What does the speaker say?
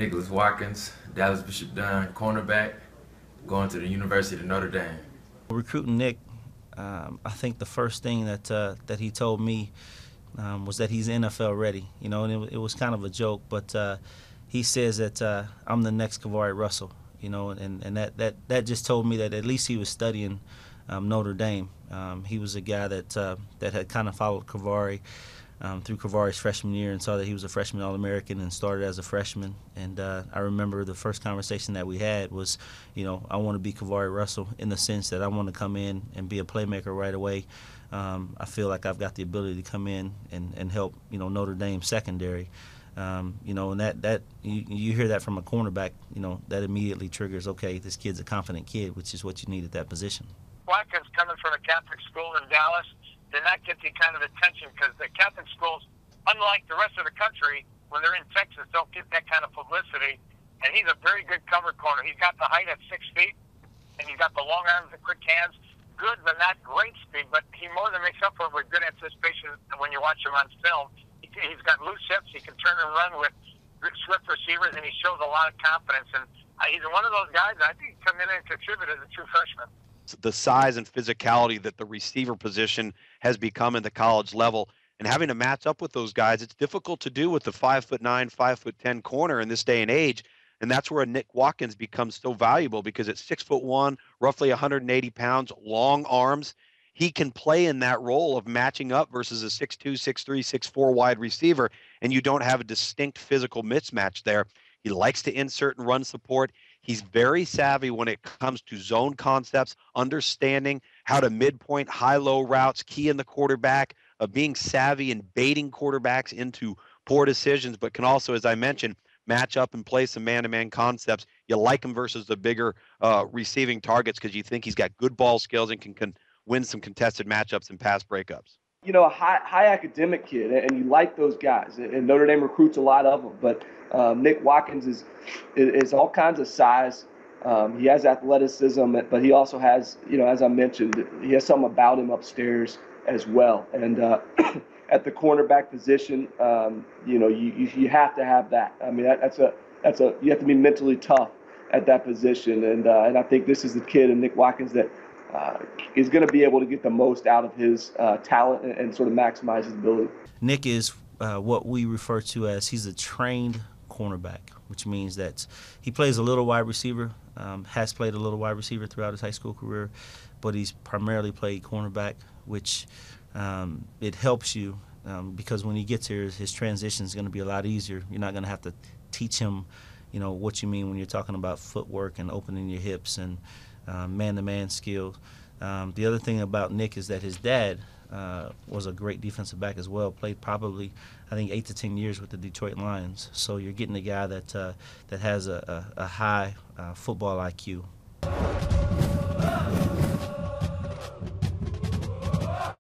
Nicholas Watkins, Dallas Bishop Dunn, cornerback, going to the University of Notre Dame. Recruiting Nick, I think the first thing that he told me was that he's NFL ready. You know, and it was kind of a joke, but he says that I'm the next Kavari Russell. You know, and that just told me that at least he was studying Notre Dame. He was a guy that had kind of followed Kavari through Kavari's freshman year and saw that he was a freshman All-American and started as a freshman. And I remember the first conversation that we had was, you know, I want to be Kavari Russell in the sense that I want to come in and be a playmaker right away. I feel like I've got the ability to come in and help, you know, Notre Dame secondary. You know, and that you hear that from a cornerback, you know, that immediately triggers, okay, this kid's a confident kid, which is what you need at that position. Watkins coming from a Catholic school in Dallas, then that gets you kind of attention because the Catholic schools, unlike the rest of the country, when they're in Texas, don't get that kind of publicity. And he's a very good cover corner. He's got the height at 6 feet, and he's got the long arms and quick hands. Good, but not great speed, but he more than makes up for it with good anticipation when you watch him on film. He's got loose hips. He can turn and run with swift receivers, and he shows a lot of confidence. And he's one of those guys that I think can come in and contribute as a true freshman. The size and physicality that the receiver position has become in the college level, and having to match up with those guys, it's difficult to do with the 5'9", 5'10" corner in this day and age. And that's where a Nick Watkins becomes so valuable because at 6'1", roughly 180 pounds, long arms, he can play in that role of matching up versus a 6'2", 6'3", 6'4" wide receiver, and you don't have a distinct physical mismatch there. He likes to insert and run support. He's very savvy when it comes to zone concepts, understanding how to midpoint high-low routes, key in the quarterback, being savvy and baiting quarterbacks into poor decisions, but can also, as I mentioned, match up and play some man-to-man concepts. You like him versus the bigger receiving targets because you think he's got good ball skills and can win some contested matchups and pass breakups. You know, a high academic kid, and you like those guys. And Notre Dame recruits a lot of them. But Nick Watkins is all kinds of size. He has athleticism, but he also has, you know, as I mentioned, he has something about him upstairs as well. And at the cornerback position, you know, you have to have that. I mean, you have to be mentally tough at that position. And I think this is the kid in Nick Watkins that is going to be able to get the most out of his talent and sort of maximize his ability. Nick is what we refer to as he's a trained cornerback, which means that he plays a little wide receiver, has played a little wide receiver throughout his high school career, but he's primarily played cornerback, which it helps you because when he gets here, his transition is going to be a lot easier. You're not going to have to teach him, you know, what you mean when you're talking about footwork and opening your hips and man-to-man skills. The other thing about Nick is that his dad was a great defensive back as well, played probably, I think, 8 to 10 years with the Detroit Lions. So you're getting a guy that has a high football IQ.